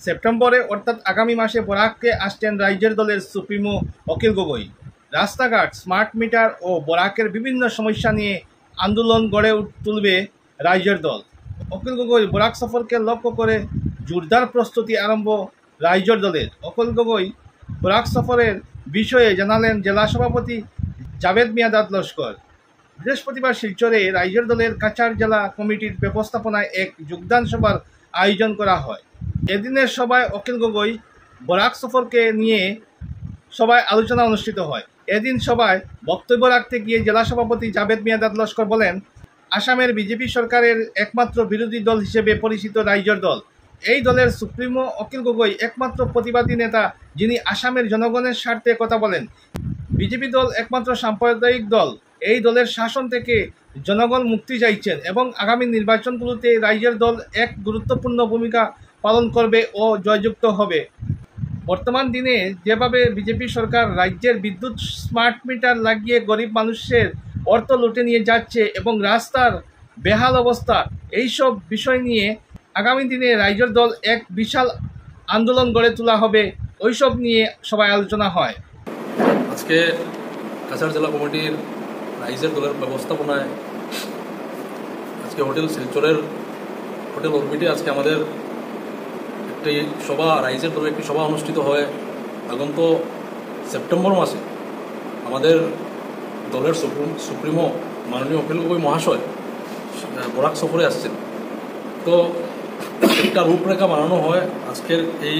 সেপ্টেম্বরে অর্থাৎ আগামী মাসে বরাককে আসছেন রাজ্যের দলের সুপ্রিমো অখিল গগৈ। রাস্তাঘাট, স্মার্ট মিটার ও বরাকের বিভিন্ন সমস্যা নিয়ে আন্দোলন গড়ে তুলবে রাজ্যের দল। অখিল গগৈ বরাক সফরকে লক্ষ্য করে জোরদার প্রস্তুতি আরম্ভ রাজ্যের দলের। অখিল গগৈ বরাক সফরের বিষয়ে জানালেন জেলা সভাপতি জাভেদ মিয়াঁদাদ লস্কর। বৃহস্পতিবার শিলচরে রাজ্যের দলের কাছাড় জেলা কমিটির ব্যবস্থাপনায় এক যোগদান সভার আয়োজন করা হয়। এদিনের সভায় অখিল গগৈ বরাক সফরকে নিয়ে সভায় আলোচনা অনুষ্ঠিত হয়। এদিন সভায় বক্তব্য রাখতে গিয়ে জেলা সভাপতি জাভেদ মিয়াঁদাদ লস্কর বলেন, আসামের বিজেপি সরকারের একমাত্র বিরোধী দল হিসেবে পরিচিত রাজ্যের দল। এই দলের সুপ্রিমো অখিল গগৈ একমাত্র প্রতিবাদী নেতা যিনি আসামের জনগণের স্বার্থে কথা বলেন। বিজেপি দল একমাত্র সাম্প্রদায়িক দল। এই দলের শাসন থেকে জনগণ মুক্তি চাইছেন এবং আগামী নির্বাচনগুলোতে রাজ্যের দল এক গুরুত্বপূর্ণ ভূমিকা পালন করবে ও জয়যুক্ত হবে। বর্তমান দিনে যেভাবে বিজেপি সরকার রাজ্যের বিদ্যুৎ স্মার্ট মিটার লাগিয়ে গরিব মানুষের অর্থ লুটে নিয়ে যাচ্ছে এবং রাস্তার বেহাল অবস্থা, এইসব বিষয় নিয়ে আগামী দিনে রাজ্যের দল এক বিশাল আন্দোলন গড়ে তোলা হবে, ওইসব নিয়ে সবাই আলোচনা হয়। আজকে কাছাড় জেলা কমিটির রাইজের দলের ব্যবস্থাপনায় আজকে হোটেল শিলচরের হোটেল অরবিটে আজকে আমাদের একটি সভা, রাইজের দলের একটি সভা অনুষ্ঠিত হয়। আগন্ত সেপ্টেম্বর মাসে আমাদের দলের সুপ্রিমো মাননীয় অখিল গগৈ মহাশয় বরাক সফরে আসছেন। তো একটা রূপরেখা বানানো হয় আজকের এই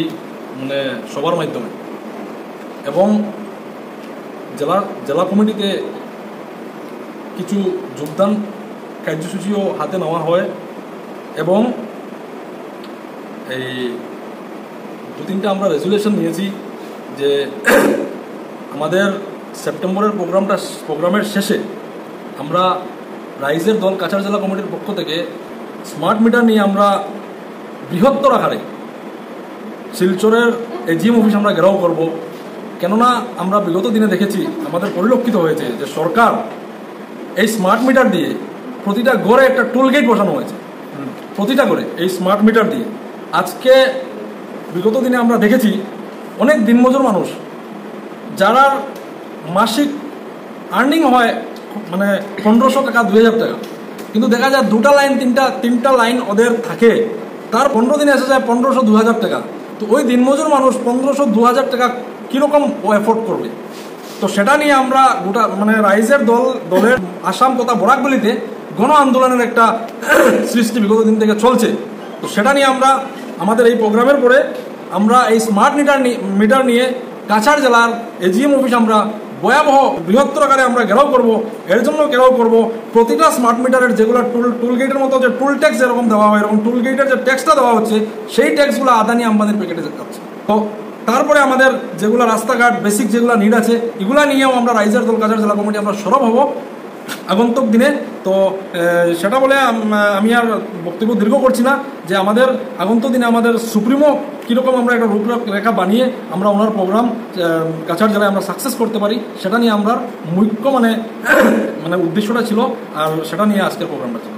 সভার মাধ্যমে এবং জেলা কমিটিতে কিছু যোগদান কার্যসূচিও হাতে নেওয়া হয় এবং এই দু-তিনটা আমরা রেজুলেশন নিয়েছি যে আমাদের সেপ্টেম্বরের প্রোগ্রামের শেষে আমরা রাইজের দল কাছাড় জেলা কমিটির পক্ষ থেকে স্মার্ট মিটার নিয়ে আমরা বৃহত্তর আকারে শিলচরের এজিএম অফিস আমরা ঘেরাও করব। কেননা আমরা বিগত দিনে দেখেছি, আমাদের পরিলক্ষিত হয়েছে যে সরকার এই স্মার্ট মিটার দিয়ে প্রতিটা ঘরে একটা টোল গেট বসানো হয়েছে, প্রতিটা ঘরে এই স্মার্ট মিটার দিয়ে। আজকে বিগত দিনে আমরা দেখেছি অনেক দিনমজুর মানুষ যারা মাসিক আর্নিং হয় 1500 টাকা 2000 টাকা, কিন্তু দেখা যায় দুটা লাইন তিনটা লাইন ওদের থাকে, তার 15 দিনে এসে যায় 1500-2000 টাকা। তো ওই দিনমজুর মানুষ 1500-2000 টাকা কীরকম এফোর্ড করবে? তো সেটা নিয়ে আমরা গোটা রাইজের দলের আসাম তথা বরাকবলিতে গণ আন্দোলনের একটা সৃষ্টি বিগত দিন থেকে চলছে। তো সেটা নিয়ে আমরা আমাদের এই প্রোগ্রামের পরে আমরা এই স্মার্ট মিটার নিয়ে কাছাড় জেলার এজিএম অফিস আমরা ভয়াবহ বৃহত্তর আকারে আমরা ঘেরাও করব। এর জন্য ঘেরাও করব প্রতিটা স্মার্ট মিটারের যেগুলো টুল গেটের মতো যে টুল ট্যাক্স যেরকম দেওয়া হয়, এরকম টুল গেটের যে ট্যাক্সটা দেওয়া হচ্ছে সেই ট্যাক্সগুলো আদানি আম্বানির প্যাকেটে যাচ্ছে। তো তারপরে আমাদের যেগুলো রাস্তাঘাট বেসিক যেগুলো নিড আছে এগুলা নিয়েও আমরা রাইজের দল কাছাড় জেলা কমিটি আমরা সরব হব আগন্তুক দিনে। তো সেটা বলে আমি আর বক্তব্য দীর্ঘ করছি না, যে আমাদের আগন্তুক দিনে আমাদের সুপ্রিমো কীরকম আমরা একটা রূপরেখা বানিয়ে আমরা ওনার প্রোগ্রাম কাছাড় জেলায় আমরা সাকসেস করতে পারি, সেটা নিয়ে আমরা মুখ্য উদ্দেশ্যটা ছিল, আর সেটা নিয়ে আজকের প্রোগ্রামটা ছিল।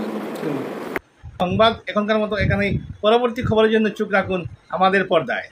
সংবাদ এখনকার মতো এখানেই। পরবর্তী খবরের জন্য চোখ রাখুন আমাদের পর্দায়।